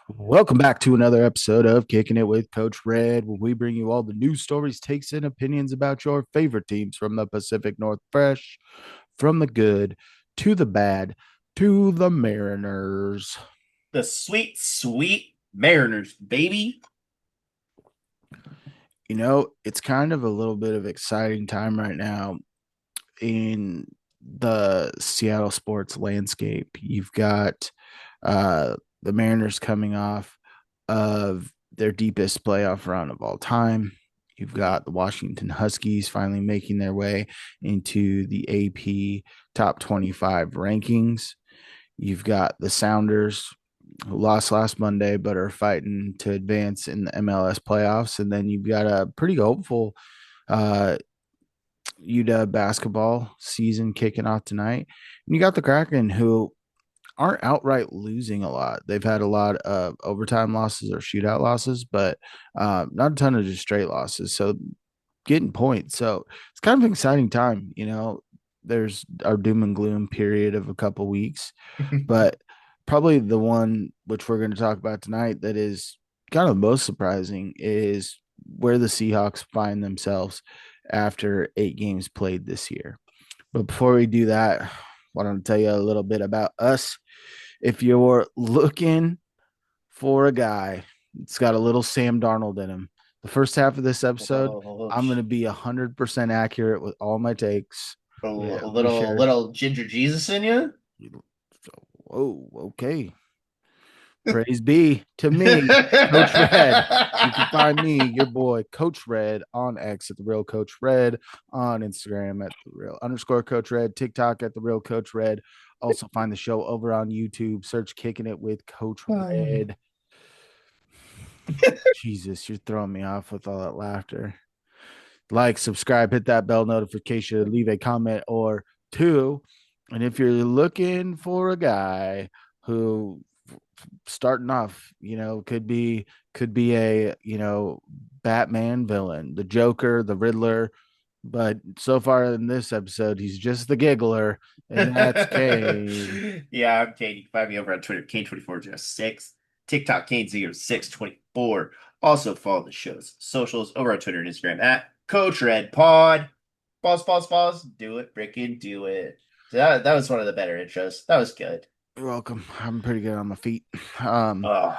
Welcome back to another episode of Kicking It with Coach Red, where we bring you all the news, stories, takes, and opinions about your favorite teams from the Pacific Northwest, from the good to the bad to the Mariners. The sweet, sweet Mariners, baby. It's kind of a little bit of exciting time right now in the Seattle sports landscape. You've got the Mariners coming off of their deepest playoff run of all time. You've got the Washington Huskies finally making their way into the AP top 25 rankings. You've got the Sounders, who lost last Monday but are fighting to advance in the MLS playoffs. And then you've got a pretty hopeful uh, UW basketball season kicking off tonight. And you got the Kraken, who aren't outright losing a lot. They've had a lot of overtime losses or shootout losses, but not a ton of just straight losses. So getting points. So it's kind of an exciting time. There's our doom and gloom period of a couple weeks, but probably the one which we're going to talk about tonight that is kind of most surprising is where the Seahawks find themselves after 8 games played this year. But before we do that, why don't I tell you a little bit about us? If you're looking for a guy that's got a little Sam Darnold in him, the first half of this episode, Oh, I'm going to be 100% accurate with all my takes. a Yeah, we little, share. little ginger Jesus in you. Whoa, okay. Praise be to me, Coach Red. You can find me, your boy, Coach Red, on X at the Real Coach Red, on Instagram at the Real underscore Coach Red, TikTok at the Real Coach Red. Also find the show over on YouTube. Search Kicking It with Coach Red. Jesus, you're throwing me off with all that laughter. Like, subscribe, hit that bell notification, leave a comment or two. And if you're looking for a guy who starting off, could be a, Batman villain, the Joker, the Riddler, but so far in this episode, he's just the giggler, and that's Kane. Yeah, I'm Kane. You can find me over on Twitter, Kane2406, TikTok, Kane0624. Also follow the show's socials over on Twitter and Instagram at Coach Red Pod. Pause. Do it, Brickin', do it. So that was one of the better intros. That was good. You're welcome. I'm pretty good on my feet. Um, Oh,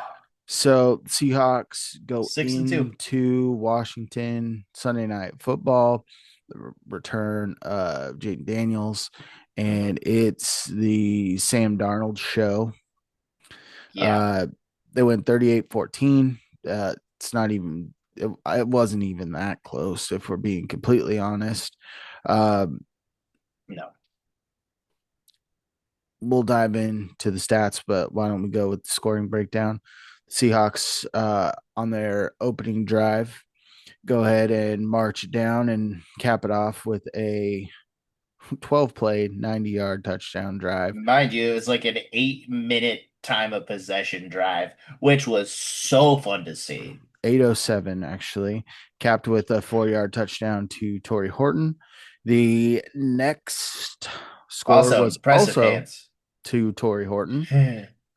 So Seahawks go 6-2. into Washington Sunday Night Football, the return of Jaden Daniels, and it's the Sam Darnold show. Yeah. Uh, they went 38-14. It's not even it wasn't even that close, if we're being completely honest. Um, No. we'll dive into the stats, but why don't we go with the scoring breakdown? Seahawks on their opening drive go ahead and march down and cap it off with a 12 play, 90-yard touchdown drive. Mind you, it was like an 8-minute time of possession drive, which was so fun to see. 807 actually, capped with a 4-yard touchdown to Torrey Horton. The next score Also, was impressive also hands. to Torrey Horton.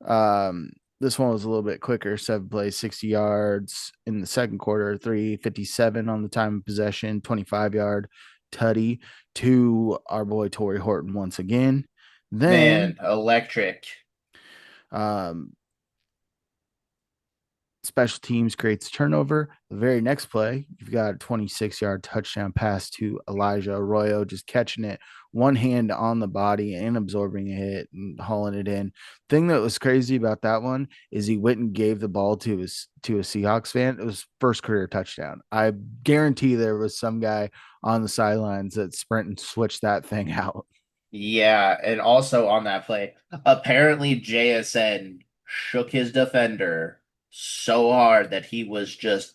Um, this one was a little bit quicker, 7 plays, 60 yards in the second quarter, 357 on the time of possession, 25-yard tutty to our boy Torrey Horton once again. Then Man, electric. um, special teams creates a turnover. The very next play, you've got a 26-yard touchdown pass to Elijah Arroyo, just catching it one hand on the body and absorbing a hit and hauling it in. Thing that was crazy about that one is he went and gave the ball to a Seahawks fan. It was first career touchdown. I guarantee there was some guy on the sidelines that sprint and switched that thing out. Yeah, and also on that play, apparently JSN shook his defender so hard that he was just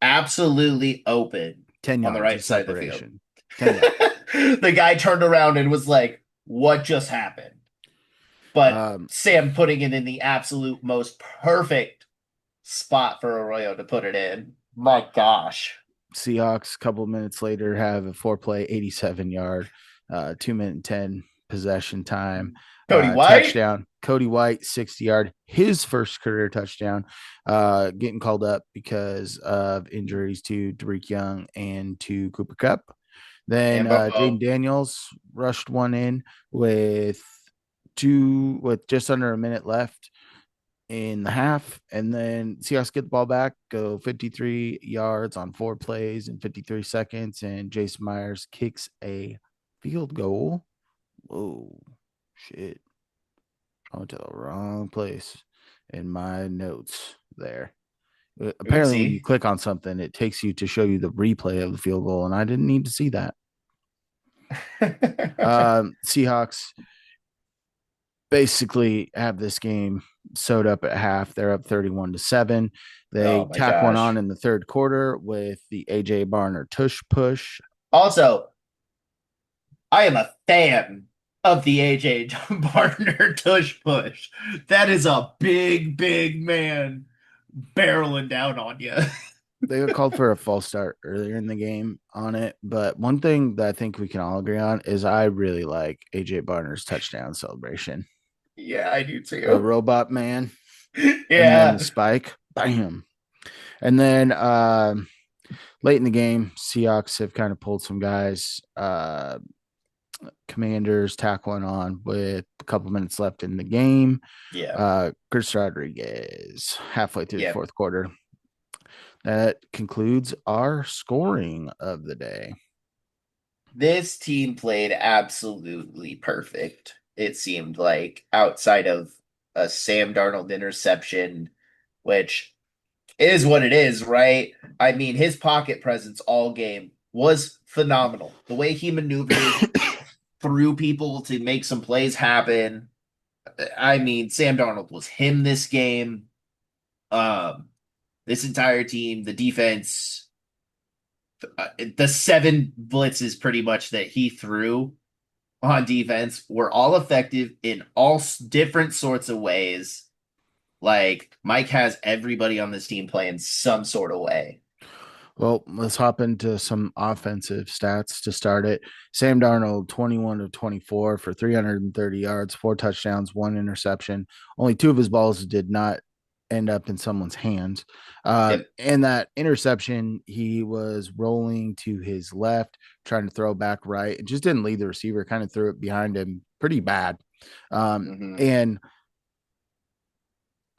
absolutely open 10 on the yards right of side of the field. separation. 10 yards. The guy turned around and was like, "What just happened?" But Um, Sam putting it in the absolute most perfect spot for Arroyo to put it in. My gosh. Seahawks, a couple of minutes later, have a 4 play, 87-yard, 2 minute 10 possession time Cody White. touchdown. Cody White, 60-yard, his first career touchdown, getting called up because of injuries to Derek Young and to Cooper Kupp. Then And Jaden Bobo. Daniels rushed one in with just under a minute left in the half, and then Seahawks get the ball back, go 53 yards on 4 plays in 53 seconds, and Jason Myers kicks a field goal. Whoa, shit. I went to the wrong place in my notes there. Apparently, when you Oopsie. click on something, it takes you to show you the replay of the field goal, and I didn't need to see that. Seahawks basically have this game sewed up at half. They're up 31-7. They Oh my tack one on gosh. in the third quarter with the AJ Barner tush push. Also, I am a fan of the AJ Barner tush push. That is a big, big man barreling down on you. They got called for a false start earlier in the game on it. But one thing that I think we can all agree on is I really like AJ Barner's touchdown celebration. Yeah, I do The too. robot man and then the Yeah. spike. Bam. And then late in the game, Seahawks have kind of pulled some guys. Commanders tackling on with a couple minutes left in the game. Yeah. Chris Rodriguez halfway through the Yeah. fourth quarter. That concludes our scoring of the day. This team played absolutely perfect. It seemed like outside of a Sam Darnold interception, which is what it is, right? I mean, his pocket presence all game was phenomenal. The way he maneuvered through people to make some plays happen. I mean, Sam Darnold was him this game. Um, this entire team, the defense, the 7 blitzes pretty much that he threw on defense were all effective in all different sorts of ways. Like Mike has everybody on this team playing some sort of way. Well, let's hop into some offensive stats to start it. Sam Darnold, 21 of 24 for 330 yards, 4 touchdowns, 1 interception. Only 2 of his balls did not end up in someone's hands. Yep. And that interception, he was rolling to his left, trying to throw back right. It just didn't lead the receiver, kind of threw it behind him pretty bad. Mm-hmm. And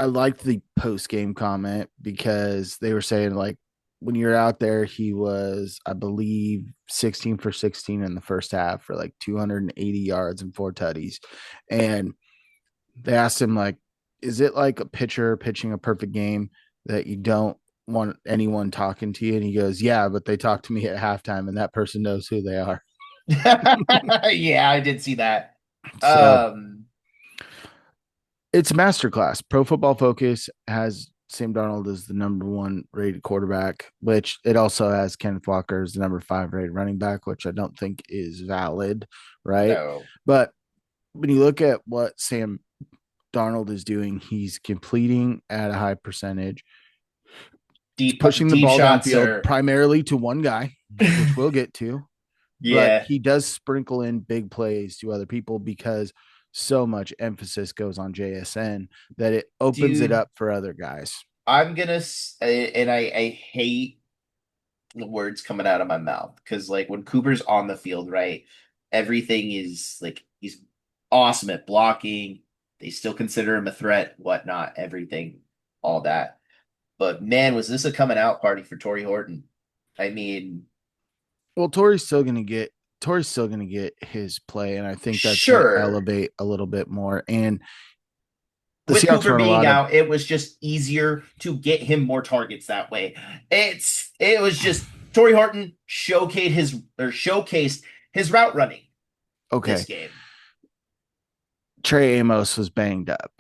I liked the post game comment because they were saying, like, when you're out there, he was, I believe, 16 for 16 in the first half for like 280 yards and 4 tutties. And they asked him, like, is it like a pitcher pitching a perfect game that you don't want anyone talking to you? And he goes, yeah, but they talk to me at halftime and that person knows who they are. Yeah, I did see that. So Um, it's a masterclass. Pro Football Focus has Sam Darnold as the #1 rated quarterback, which it also has Kenneth Walker as the #5 rated running back, which I don't think is valid, right? no. But when you look at what Sam Darnold is doing, he's completing at a high percentage. He's Deep pushing the deep ball shots downfield are primarily to one guy, which we'll get to, but yeah. he does sprinkle in big plays to other people because so much emphasis goes on JSN that it opens it Dude, up for other guys. I'm gonna and I hate the words coming out of my mouth because like when Cooper's on the field, right, everything is like he's awesome at blocking. They still consider him a threat, whatnot, everything, all that. But man, was this a coming out party for Torrey Horton? I mean, Well, Torrey's still gonna get his play, and I think that's gonna sure. elevate a little bit more. And the With Seahawks Cooper run a being lot of out, it was just easier to get him more targets that way. It was just Torrey Horton showcased his route running this okay. game. Trey Amos was banged up.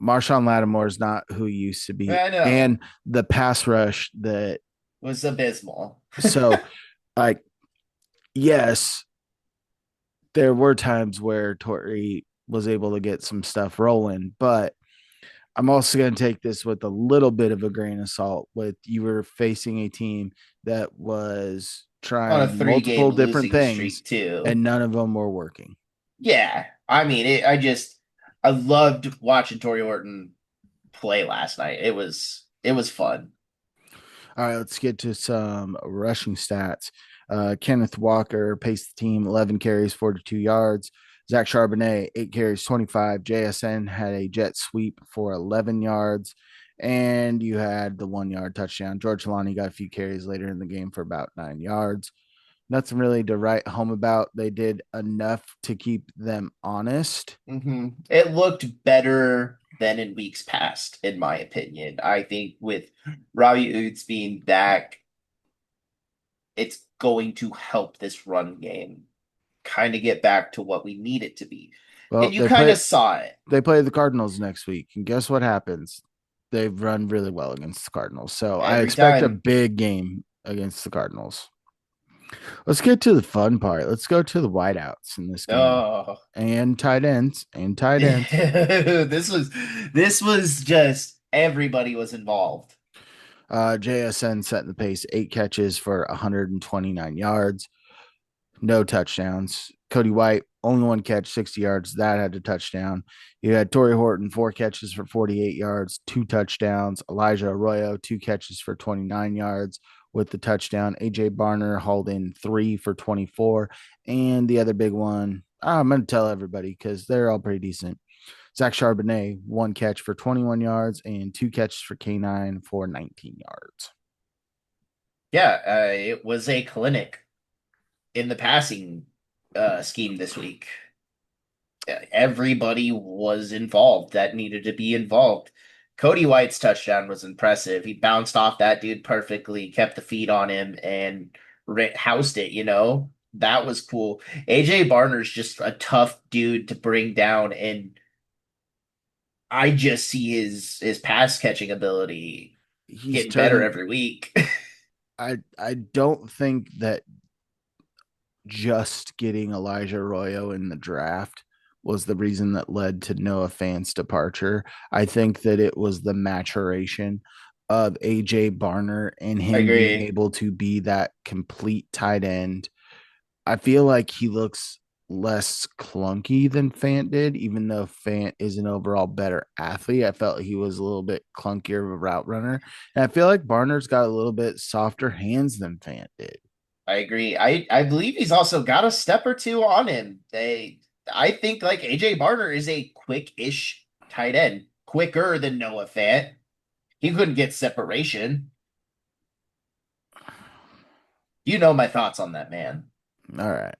Marshawn Lattimore is not who he used to be, I know. and the pass rush that Was abysmal. so like yes, there were times where Torrey was able to get some stuff rolling, but I'm also going to take this with a little bit of a grain of salt. With you were facing a team that was On a trying three-game multiple different losing things, streak too. and none of them were working. Yeah, I mean, I loved watching Tory Horton play last night. It was fun. All right, let's get to some rushing stats. Kenneth Walker paced the team 11 carries, 42 yards. Zach Charbonnet, 8 carries, 25. JSN had a jet sweep for 11 yards. And you had the 1 yard touchdown. George Talani got a few carries later in the game for about 9 yards. Nothing really to write home about. They did enough to keep them honest. It looked better than in weeks past, in my opinion. I think with Robbie Oots being back, it's going to help this run game kind of get back to what we need it to be. Well, And you kind of saw it they play the Cardinals next week, and guess what happens? They've run really well against the Cardinals, so I every expect a time. big game against the Cardinals. Let's get to the fun part. Let's go to the wideouts in this game Oh, and tight ends and tight ends. this was just everybody was involved. JSN set the pace, 8 catches for 129 yards. No touchdowns. Cody White, only 1 catch, 60 yards. That had a touchdown. You had Torrey Horton, 4 catches for 48 yards, 2 touchdowns. Elijah Arroyo, 2 catches for 29 yards with the touchdown. AJ Barner hauled in 3 for 24. And the other big one, I'm going to tell everybody because they're all pretty decent. Zach Charbonnet, 1 catch for 21 yards and 2 catches for K9 for 19 yards. Yeah, it was a clinic in the passing scheme this week. Everybody was involved that needed to be involved. Cody White's touchdown was impressive. He bounced off that dude perfectly, kept the feet on him, and housed it. That was cool. AJ Barner's just a tough dude to bring down, and I just see his pass catching ability He's getting better turning. every week. I don't think that just getting Elijah Arroyo in the draft was the reason that led to Noah Fant's departure. I think that it was the maturation of AJ Barner and I him being agree. able to be that complete tight end. I feel like he looks less clunky than Fant did, even though Fant is an overall better athlete. I felt he was a little bit clunkier of a route runner. And I feel like Barner's got a little bit softer hands than Fant did. I agree. I believe he's also got a step or two on him. I think like AJ Barner is a quick-ish tight end, quicker than Noah Fant. He couldn't get separation. You know my thoughts on that man. All right.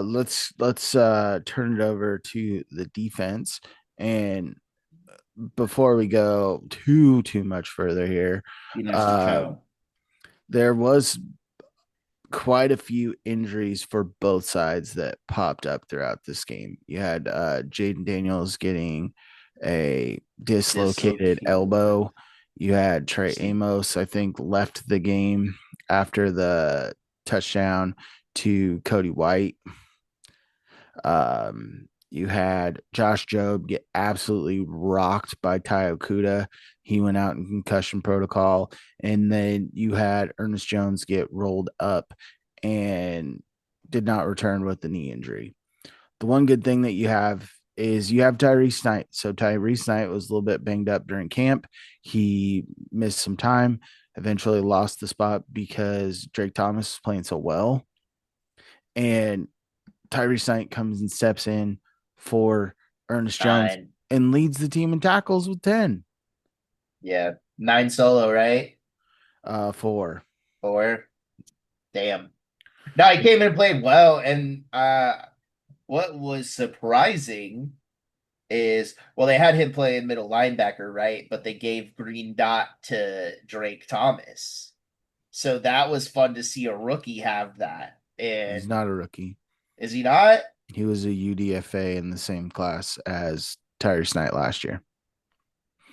Let's turn it over to the defense. And before we go too much further here, You nasty uh, cow. there was quite a few injuries for both sides that popped up throughout this game. You had Jaden Daniels getting a dislocated Dislocated. elbow. You had Trey Interesting. Amos, I think, left the game after the touchdown to Cody White. You had Josh Jobe get absolutely rocked by Ty Okuda. He went out in concussion protocol. And then you had Ernest Jones get rolled up and did not return with the knee injury. The one good thing that you have is you have Tyrese Knight. So Tyrese Knight was a little bit banged up during camp. He missed some time, eventually lost the spot because Drake Thomas was playing so well. And Tyrese Knight comes and steps in for Ernest Jones Nine. and leads the team in tackles with 10. Yeah. Nine solo, right? Four. Four. Damn. No, he came in and played well. And what was surprising is, well, they had him play in middle linebacker, right? But they gave Green Dot to Drake Thomas. So that was fun to see a rookie have that. He's And not a rookie. is he not? He was a UDFA in the same class as Tyrese Knight last year.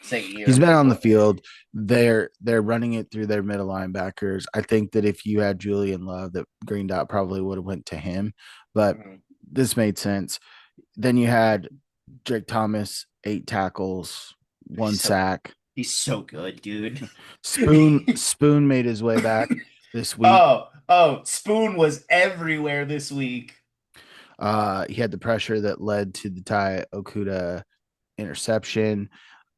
Second year He's of been his on the rookie. field. They're running it through their middle linebackers. I think that if you had Julian Love, that Green Dot probably would have went to him, but Mhm. this made sense. Then you had Drake Thomas, 8 tackles, one He's so sack. he's so good, dude. Spoon made his way back this week. Oh, Spoon was everywhere this week. He had the pressure that led to the Ty Okuda interception.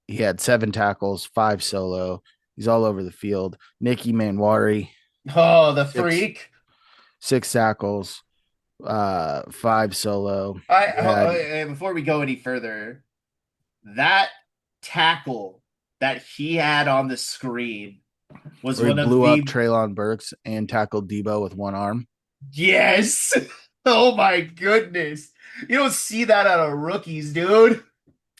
He had 7 tackles, 5 solo. He's all over the field. Nicky Manwari, Oh, the six freak. 6 tackles, 5 solo. You had Before we go any further, that tackle that he had on the screen was where he one of blew up the Treylon Burks and tackled Debo with one arm. yes. Oh my goodness. You don't see that out of rookies, dude.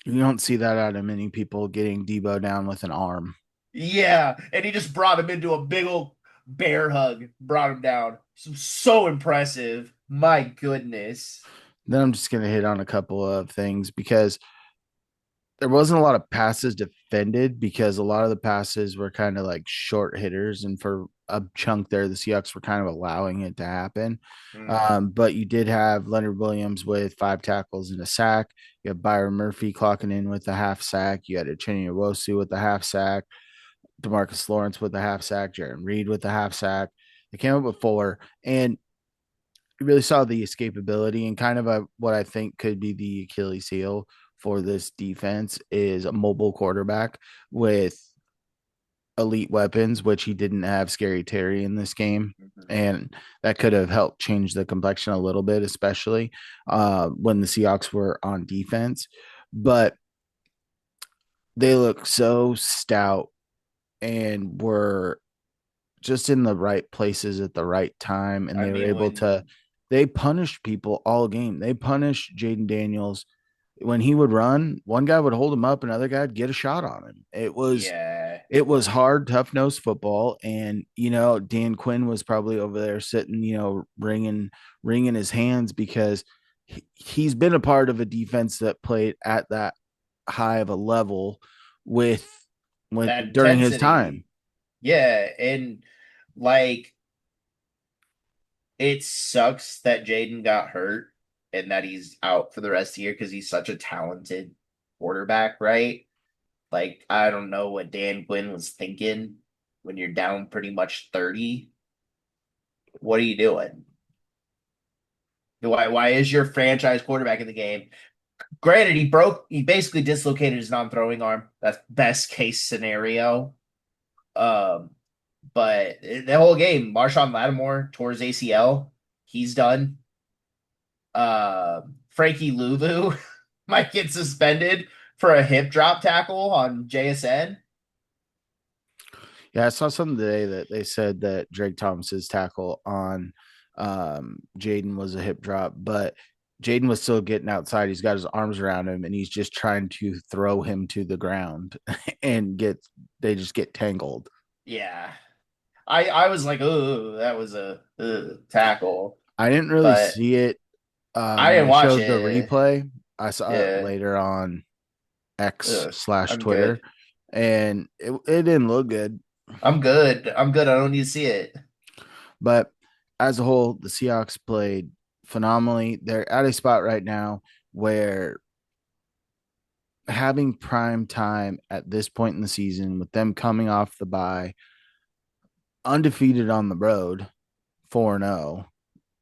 You don't see that out of many people getting Debo down with an arm. Yeah, and he just brought him into a big old bear hug, brought him down. So impressive. My goodness. Then I'm just going to hit on a couple of things because there wasn't a lot of passes defended because a lot of the passes were kind of like short hitters, and for a chunk there, the Seahawks were kind of allowing it to happen. Mm. But you did have Leonard Williams with 5 tackles and a sack. You have Byron Murphy clocking in with a half sack. You had Uchenna Nwosu with a half sack. Demarcus Lawrence with a half sack. Jaron Reed with a half sack. They came up with 4, and you really saw the escapability and kind of what I think could be the Achilles heel for this defense is a mobile quarterback with elite weapons, which he didn't have Scary Terry in this game. Mhm. And that could have helped change the complexion a little bit, especially when the Seahawks were on defense. But they look so stout and were just in the right places at the right time. And I they were mean, able to, they punished people all game. They punished Jaden Daniels. When he would run, one guy would hold him up, another guy would get a shot on him. yeah, It was hard, tough nosed football. And, Dan Quinn was probably over there sitting, wringing his hands because he's been a part of a defense that played at that high of a level with when that during his time. intensity. Yeah, and like it sucks that Jaden got hurt and that he's out for the rest of the year because he's such a talented quarterback, right? Like, I don't know what Dan Quinn was thinking when you're down pretty much 30. What are you doing? Why is your franchise quarterback in the game? Granted, he basically dislocated his non-throwing arm. That's best case scenario. Um, but the whole game, Marshawn Lattimore tore his ACL. He's done. Frankie Lulu might get suspended for a hip drop tackle on JSN. Yeah, I saw something today that they said that Drake Thomas's tackle on Jaden was a hip drop, but Jaden was still getting outside. He's got his arms around him and he's just trying to throw him to the ground and they just get tangled. Yeah, I was like, oh, that was a tackle, I didn't really but see it I when didn't they watch showed the it. replay. I saw it Yeah, later on X slash I'm Twitter, good. and it didn't look good. I'm good. I'm good. I don't need to see it. But as a whole, the Seahawks played phenomenally. They're at a spot right now where having prime time at this point in the season, with them coming off the bye, undefeated on the road, 4-0,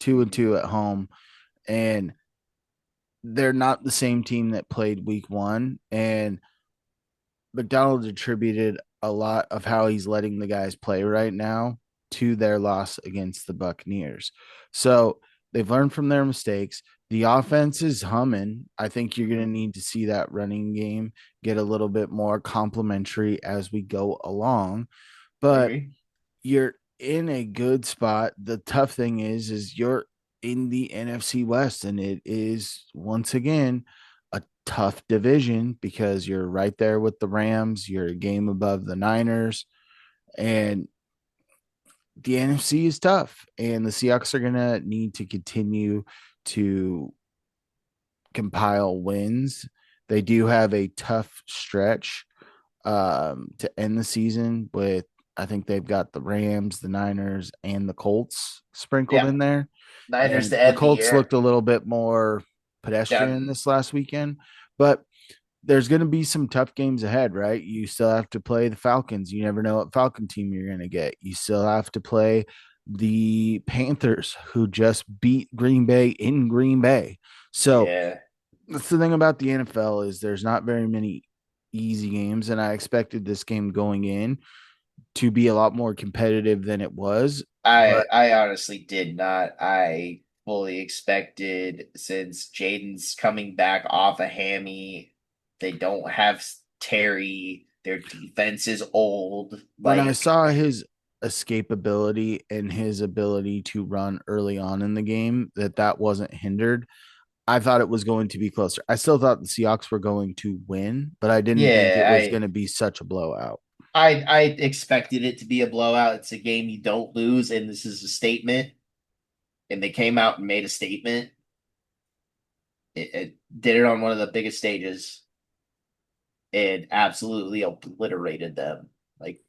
2-2 at home, and they're not the same team that played week 1. And McDonald attributed a lot of how he's letting the guys play right now to their loss against the Buccaneers. So they've learned from their mistakes. The offense is humming. I think you're going to Mhm. need to see that running game get a little bit more complimentary as we go along. I But agree. you're in a good spot. The tough thing is you're in the NFC West, and it is once again a tough division because you're right there with the Rams. You're a game above the Niners, and the NFC is tough. And the Seahawks are gonna need to continue to compile wins. They do have a tough stretch to end the season with. I think they've got the Rams, the Niners, and the Colts sprinkled Yeah, in there. Niners And to the end the Colts year. looked a little bit more pedestrian Done. this last weekend, but there's going to be some tough games ahead, right? You still have to play the Falcons. You never know what Falcon team you're going to get. You still have to play the Panthers, who just beat Green Bay in Green Bay. So Yeah. that's the thing about the NFL is there's not very many easy games, and I expected this game going in to be a lot more competitive than it was. I But I honestly did not. I fully expected since Jaden's coming back off a hammy, they don't have Terry. Their defense is old. when I Like, saw his escapability and his ability to run early on in the game, that wasn't hindered, I thought it was going to be closer. I still thought the Seahawks were going to win, but I didn't think it yeah, was going I to be such a blowout. I expected it to be a blowout. It's a game you don't lose, and this is a statement. And they came out and made a statement. It did it on one of the biggest stages and absolutely obliterated them. Like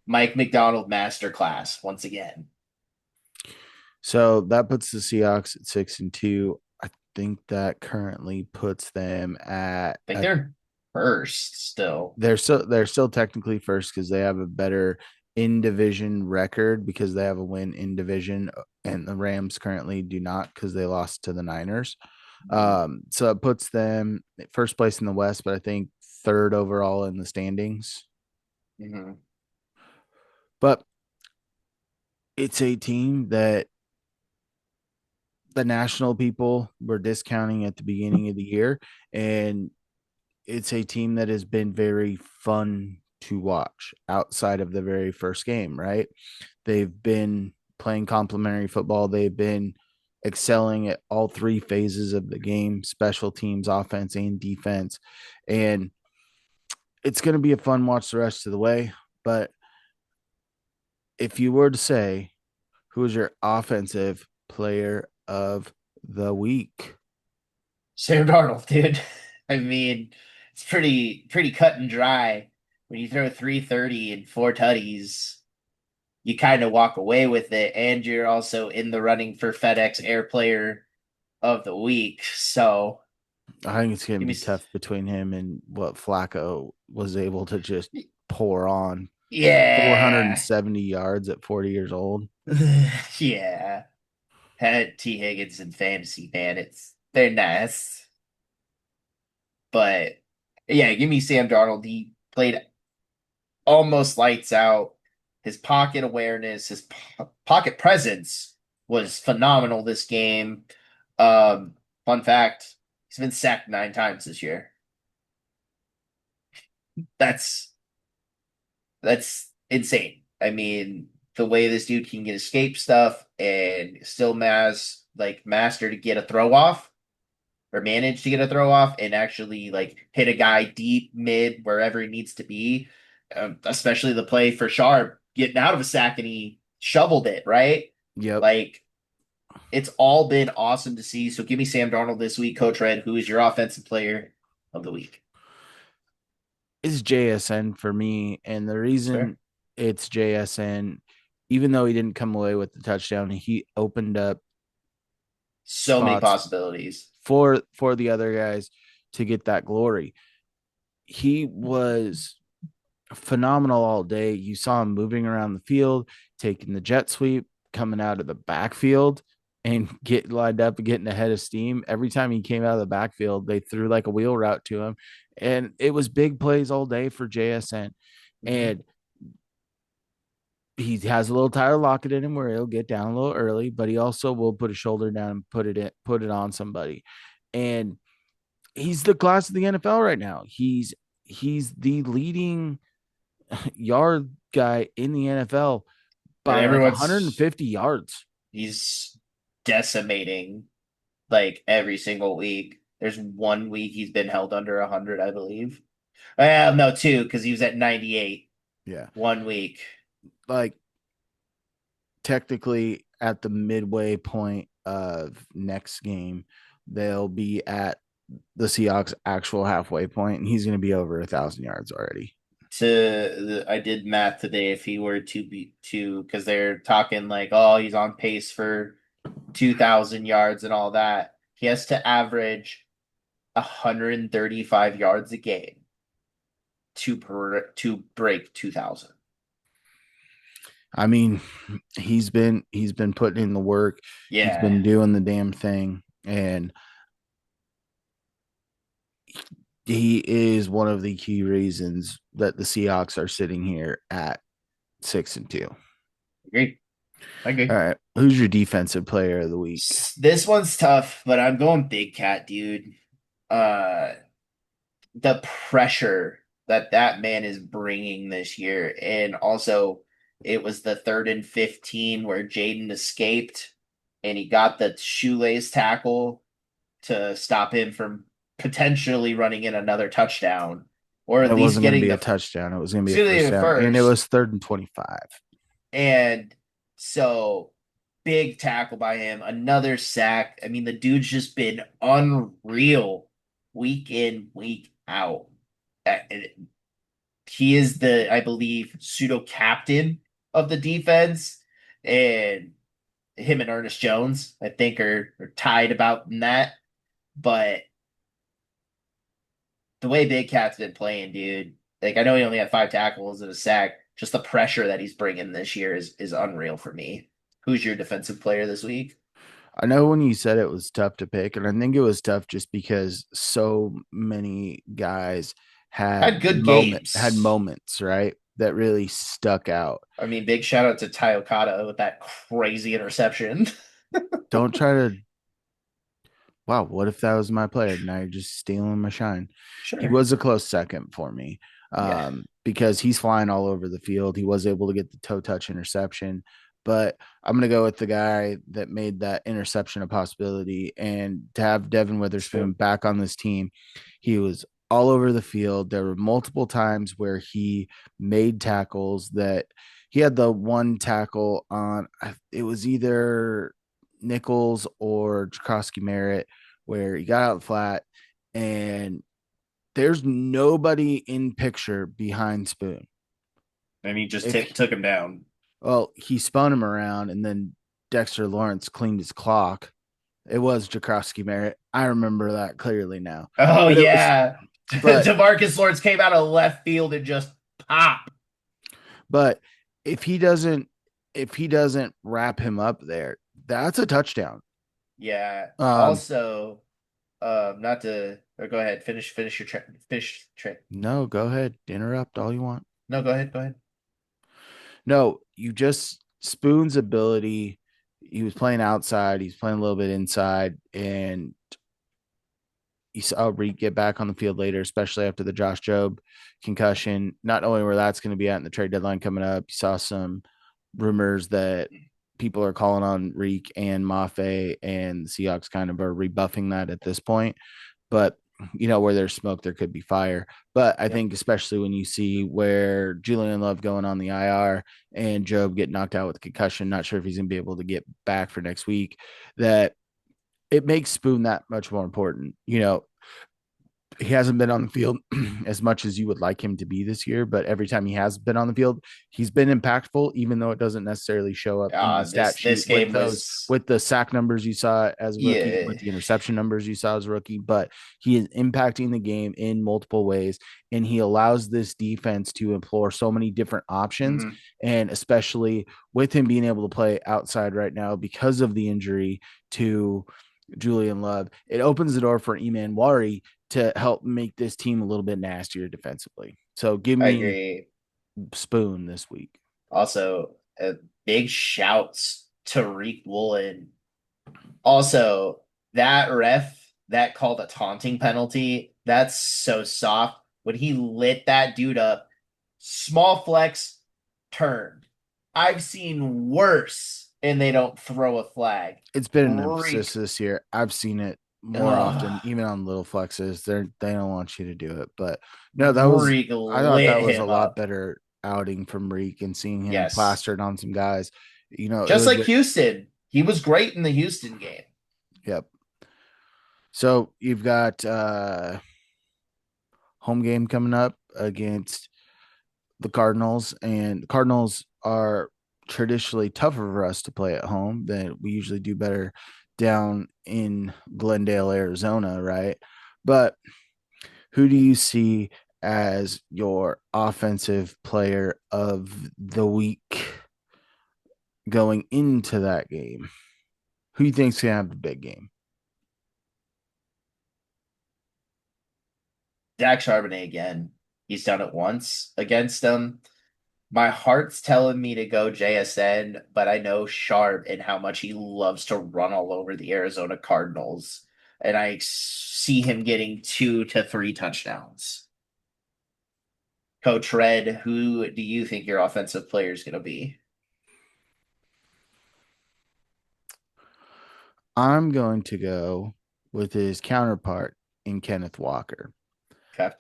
Mike McDonald masterclass once again. So that puts the Seahawks at 6-2. I think that currently puts them I think they're first still. they're still technically first because they have a better in division record because they have a win in division, and the Rams currently do not because they lost to the Niners. So it puts them first place in the West, but I think third overall in the standings. Mm-hmm. But it's a team that the national people were discounting at the beginning of the year, and it's a team that has been very fun to watch outside of the very first game, right? They've been playing complementary football. They've been excelling at all three phases of the game, special teams, offense, and defense. And it's going to be a fun watch the rest of the way. But if you were to say, who is your offensive player of the week? Sam Darnold, dude. I mean, it's pretty cut and dry. When you throw 330 and four tutties, you kind of walk away with it, and you're also in the running for FedEx Air Player of the Week. So I think it's going to give me, be tough between him and what Flacco was able to just pour on. yeah, 470 yards at 40 years old. yeah. Had T Higgins in fantasy, man. They're nice, but yeah, give me Sam Darnold. He played almost lights out. His pocket awareness, his pocket presence was phenomenal this game. Um, Fun fact: he's been sacked 9 times this year. That's that's insane. I mean, the way this dude can get escape stuff and still master to get a throw off or manage to get a throw off and actually like hit a guy deep mid wherever he needs to be. Especially the play for Sharp getting out of a sack and he shoveled it right. Yep. Like it's all been awesome to see. So give me Sam Darnold this week, Coach Red. Who is your offensive player of the week? It's JSN for me. And the That's fair. reason it's JSN, even though he didn't come away with the touchdown, he opened up So many spots possibilities. for the other guys to get that glory. He was phenomenal all day. You saw him moving around the field, taking the jet sweep, coming out of the backfield and get lined up and getting ahead of steam. Every time he came out of the backfield, they threw like a wheel route to him. And it was big plays all day for JSN. Mhm. And he has a little Tyler Lockett in him where he'll get down a little early, but he also will put a shoulder down and put it on somebody. And he's the class of the NFL right now. He's the leading yard guy in the NFL And by like everyone's 150 yards. he's decimating like every single week. There's 1 week he's been held under 100, I believe. No, two, because he was at 98 Yeah. 1 week. Like technically at the midway point of next game, they'll be at the Seahawks actual halfway point, and he's going to be over 1,000 yards already. I did math today. If he were to be to, because they're talking like, oh, he's on pace for 2,000 yards and all that. He has to average 135 yards a game to break 2,000. I mean, he's been putting in the work. He's Yeah, been doing the damn thing, and he is one of the key reasons that the Seahawks are sitting here at 6-2. agree. I All agree. right, who's your defensive player of the week? This one's tough, but I'm going Big Cat, dude. Uh, the pressure that that man is bringing this year, and also it was the 3rd and 15 where Jaden escaped, and he got the shoelace tackle to stop him from potentially running in another touchdown, or at It least wasn't going to getting be the a touchdown. It was going to be a excuse me, first the down, and it first. was 3rd and 25. And so big tackle by him, another sack. I mean, the dude's just been unreal week in, week out. He is the, I believe, pseudo captain of the defense, and him and Ernest Jones, I think, are tied about in that. But the way Big Cat's been playing, dude, like I know he only had 5 tackles and a sack. Just the pressure that he's bringing this year is unreal for me. Who's your defensive player this week? I know when you said it was tough to pick, and I think it was tough just because so many guys Had good had games. moments, right? That really stuck out. I mean, big shout out to Ty Okada with that crazy interception. Don't try to wow, what if that was my player? Now you're just stealing my shine. He Sure. was a close second for me Yeah. because he's flying all over the field. He was able to get the toe touch interception, but I'm going to go with the guy that made that interception a possibility. And to have Devin Witherspoon Spoon. back on this team, he was all over the field. There were multiple times where he made tackles that he had the one tackle on, it was either Nichols or Jakrowski Merritt where he got out flat and there's nobody in picture behind Spoon. And he just If took him down. well, he spun him around and then Dexter Lawrence cleaned his clock. It was Jakrowski Merritt. I remember that clearly now. Oh But it was yeah. but Demarcus Lawrence came out of left field and just pop. but if he doesn't wrap him up there, that's a touchdown. Yeah. Um Also, not to or go ahead, finish your finish trick. no, go ahead. Interrupt all you want. No, go ahead, go ahead. No, you just Spoon's ability. He was playing outside. He's playing a little bit inside, and you saw Reed get back on the field later, especially after the Josh Jobe concussion. Not knowing where that's going to be at in the trade deadline coming up, you saw some rumors that people are calling on Reek and Mafe, and the Seahawks kind of are rebuffing that at this point. But where there's smoke, there could be fire. But I Yep. think especially when you see where Julian Love going on the IR and Job get knocked out with a concussion, not sure if he's gonna be able to get back for next week, that it makes Spoon that much more important. He hasn't been on the field as much as you would like him to be this year, but every time he has been on the field, he's been impactful, even though it doesn't necessarily show up in the stat This sheet with game was the sack numbers you saw as a rookie, with yeah. the interception numbers you saw as a rookie. But he is impacting the game in multiple ways, and he allows this defense to explore so many different options. Mhm. And especially with him being able to play outside right now because of the injury to Julian Love, it opens the door for Eman Wari to help make this team a little bit nastier defensively. So give I me agree. Spoon this week. Also, big shouts to Reek Woolen. Also, that ref that called a taunting penalty, that's so soft. When he lit that dude up, small flex turned. I've seen worse, and they don't throw a flag. It's been an Reek. emphasis this year. I've seen it more often, Ugh. even on little flexes. They don't want you to do it. But no, Reek I thought lit that was a him lot up. better outing from Reek and seeing him Yes. plastered on some guys. It Just was like Houston. He was great in the Houston game. yep. So you've got home game coming up against the Cardinals, and the Cardinals are traditionally tougher for us to play at home than we usually do better down in Glendale, Arizona, right? But who do you see as your offensive player of the week? going into that game? Who do you think's gonna have the big game? Dak Charbonnet again. He's done it once against them. My heart's telling me to go JSN, but I know Sharp and how much he loves to run all over the Arizona Cardinals. And I see him getting 2 to 3 touchdowns. Coach Red, who do you think your offensive player is going to be? I'm going to go with his counterpart in Kenneth Walker. Okay.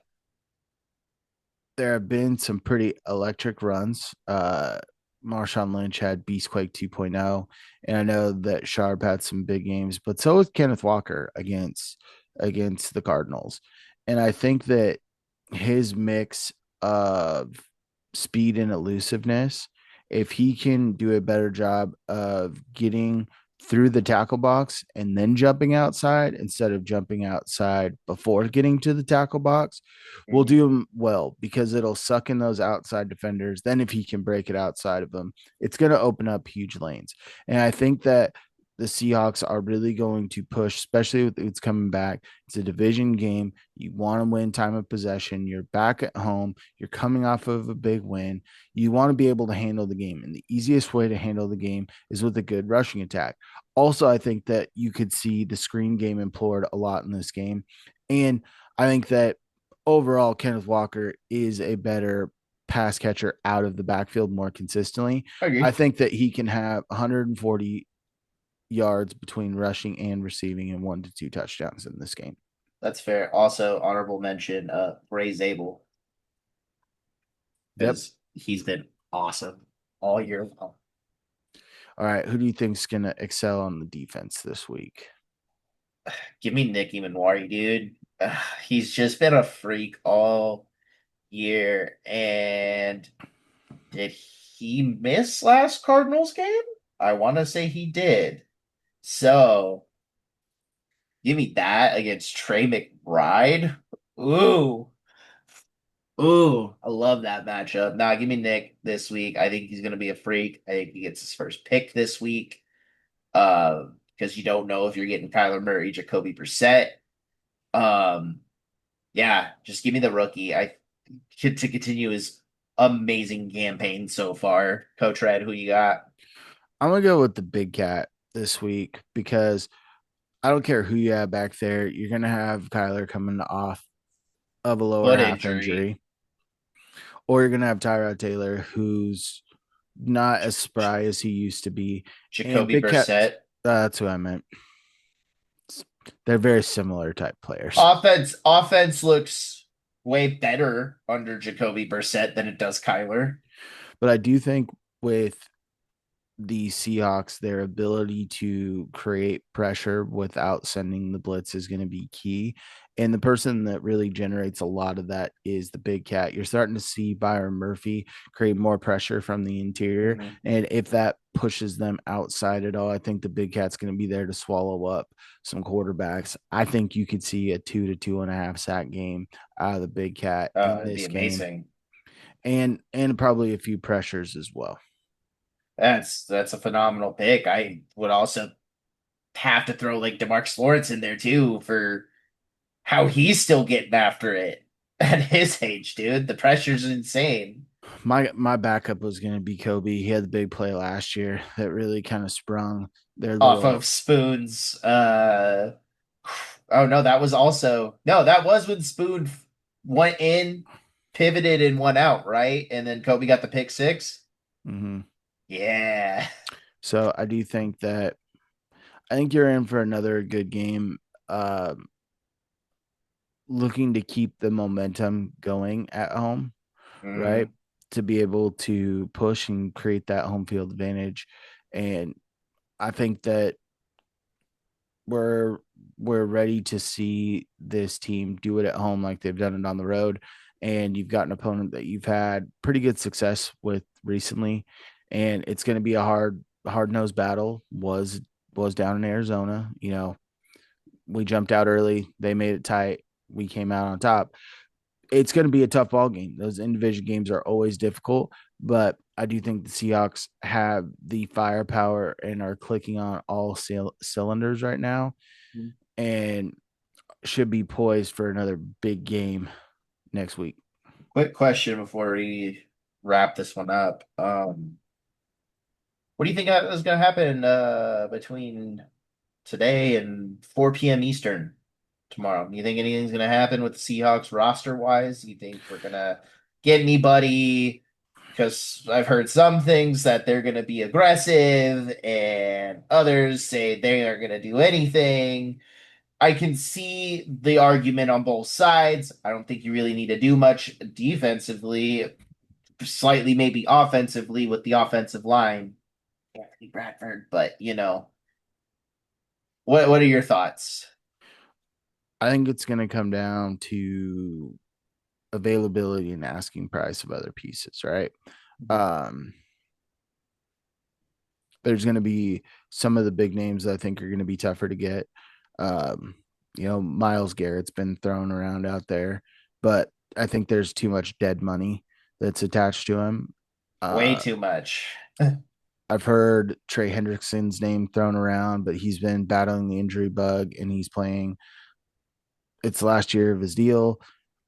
There have been some pretty electric runs. Marshawn Lynch had Beastquake 2.0, and I know that Sharp had some big games, but so was Kenneth Walker against the Cardinals. And I think that his mix of speed and elusiveness, if he can do a better job of getting through the tackle box and then jumping outside instead of jumping outside before getting to the tackle box, will Mhm. do him well because it'll suck in those outside defenders. Then, if he can break it outside of them, it's going to open up huge lanes. And I think that the Seahawks are really going to push, especially with it's coming back. It's a division game. You want to win time of possession. You're back at home. You're coming off of a big win. You want to be able to handle the game. And the easiest way to handle the game is with a good rushing attack. Also, I think that you could see the screen game implored a lot in this game. And I think that overall, Kenneth Walker is a better pass catcher out of the backfield more consistently. I I agree. think that he can have 140 yards between rushing and receiving and 1 to 2 touchdowns in this game. That's fair. Also, honorable mention, Ray Zabel, Yep. because he's been awesome all year long. All right. Who do you think's going to excel on the defense this week? Give me Nicky Manwari, dude. He's just been a freak all year. And did he miss last Cardinals game? I want to say he did. So give me that against Trey McBride. Ooh. Ooh, I love that matchup. Now, give me Nick this week. I think he's going to be a freak. I think he gets his first pick this week. Because you don't know if you're getting Kyler Murray, Jacoby Brissett. Um, yeah, just give me the rookie. I to continue his amazing campaign so far. Coach Red, who you got? I'm going to go with the big cat this week because I don't care who you have back there. You're going to have Kyler coming off of a lower Foot half injury. injury, or you're going to have Tyrod Taylor, who's not as spry as he used to be. And Jacoby Big Cat, Brissett. that's what I meant. They're very similar type players. Offense looks way better under Jacoby Brissett than it does Kyler. But I do think with the Seahawks, their ability to create pressure without sending the blitz is going to be key. And the person that really generates a lot of that is the big cat. You're starting to see Byron Murphy create more pressure from the interior. Mhm. And if that pushes them outside at all, I think the big cat's going to be there to swallow up some quarterbacks. I think you could see a 2 to 2.5 sack game out of the big cat in It'd be this game. amazing. And probably a few pressures as well. That's a phenomenal pick. I would also have to throw like DeMarcus Lawrence in there too for how he's still getting after it at his age, dude. The pressure's insane. My backup was going to be Kobe. He had the big play last year that really kind of sprung their Off of little. Spoon's oh no, that was also no, that was when Spoon went in, pivoted and went out, right? And then Kobe got the pick six. Mhm. Yeah. So I do think that I think you're in for another good game. Looking to keep the momentum going at home, right? Mm, To be able to push and create that home field advantage, and I think that we're we're ready to see this team do it at home like they've done it on the road. And you've got an opponent that you've had pretty good success with recently, and it's going to be a hard nosed battle. Was down in Arizona. We jumped out early. They made it tight. We came out on top. It's going to be a tough ball game. Those in division games are always difficult, but I do think the Seahawks have the firepower and are clicking on all cylinders right now and should be poised for another big game next week. Quick question before we wrap this one up. What do you think is going to happen between today and 4 p.m. Eastern tomorrow? Do you think anything's going to happen with the Seahawks roster wise? Do you think we're going to get anybody? Because I've heard some things that they're going to be aggressive, and others say they aren't going to do anything. I can see the argument on both sides. I don't think you really need to do much defensively, slightly maybe offensively with the offensive line. Anthony Bradford, but what are your thoughts? I think it's going to come down to availability and asking price of other pieces, right? Um, there's going to be some of the big names that I think are going to be tougher to get. Um, Miles Garrett's been thrown around out there, but I think there's too much dead money that's attached to him. Way Uh, too much. I've heard Trey Hendrickson's name thrown around, but he's been battling the injury bug and he's playing. It's the last year of his deal.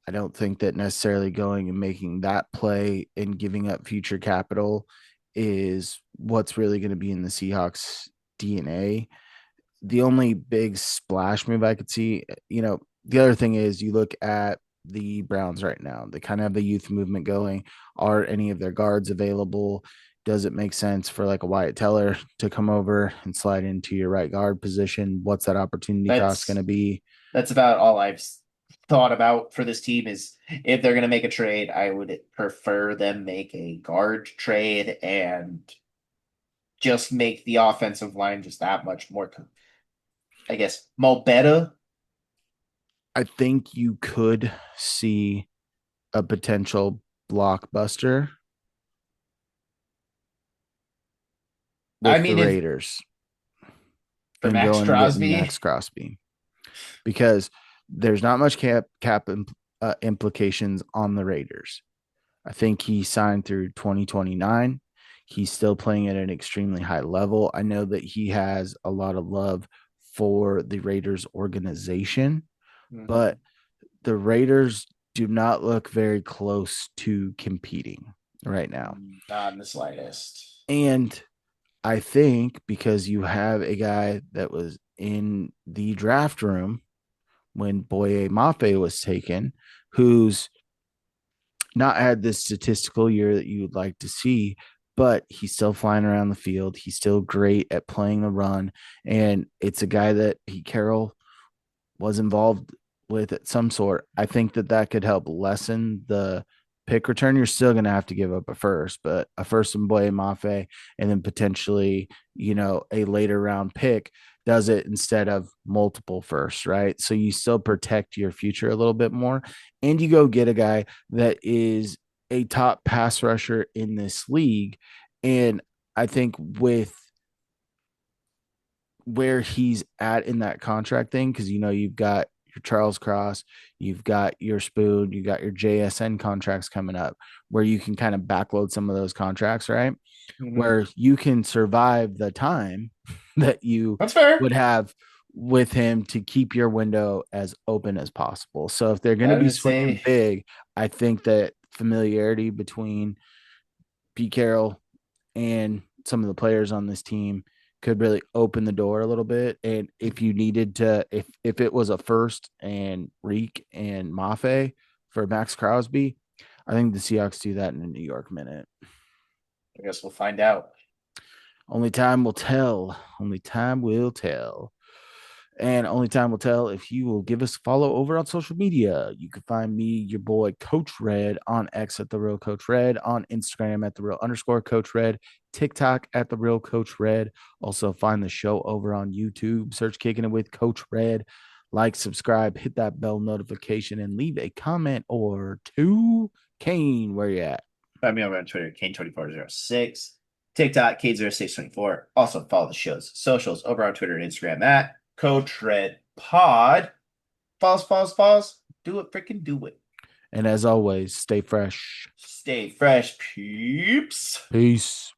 I don't think that necessarily going and making that play and giving up future capital is what's really going to be in the Seahawks DNA. The only big splash move I could see, the other thing is you look at the Browns right now. They kind of have the youth movement going. Are any of their guards available? Does it make sense for like a Wyatt Teller to come over and slide into your right guard position? What's that opportunity cost going That's to be? that's about all I've thought about for this team is if they're going to make a trade, I would prefer them make a guard trade and just make the offensive line just that much more, I guess, more better. I think you could see a potential blockbuster I with the mean, if Raiders for and Max going and getting Crosby, Max Crosby because there's not much cap implications on the Raiders. I think he signed through 2029. He's still playing at an extremely high level. I know that he has a lot of love for the Raiders organization, but mhm, the Raiders do not look very close to competing right now. not in the slightest. And I think because you have a guy that was in the draft room when Boye Mafe was taken, who's not had this statistical year that you would like to see, but he's still flying around the field. He's still great at playing the run. And it's a guy that Pete Carroll was involved with at some sort. I think that that could help lessen the pick return. You're still going to have to give up a first, but a first in Boye Mafe and then potentially, a later round pick does it instead of multiple firsts, right? So you still protect your future a little bit more. And you go get a guy that is a top pass rusher in this league. And I think with where he's at in that contract thing, because you've got your Charles Cross, you've got your Spoon, you got your JSN contracts coming up, where you can kind of backload some of those contracts, right? Mhm. Where you can survive the time that you That's fair. would have with him to keep your window as open as possible. So if they're going to I be would swinging say big, I think that familiarity between Pete Carroll and some of the players on this team could really open the door a little bit. And if you needed to, if it was a first and Reek and Mafe for Max Crosby, I think the Seahawks do that in a New York minute. I guess we'll find out. Only time will tell. Only time will tell. And only time will tell if you will give us a follow over on social media. You can find me, your boy, Coach Red, on X at The Real Coach Red, on Instagram at The Real _ Coach Red, TikTok at The Real Coach Red. Also, find the show over on YouTube. Search Kicking It with Coach Red. Like, subscribe, hit that bell notification, and leave a comment or two. Kane, where you at? Find me over on Twitter, Kane2406. TikTok, Kane0624. Also follow the show's socials over on Twitter and Instagram at Coach Red Pod. Pause, pause, pause. Do it, freaking do it. And as always, stay fresh. Stay fresh, peeps. Peace.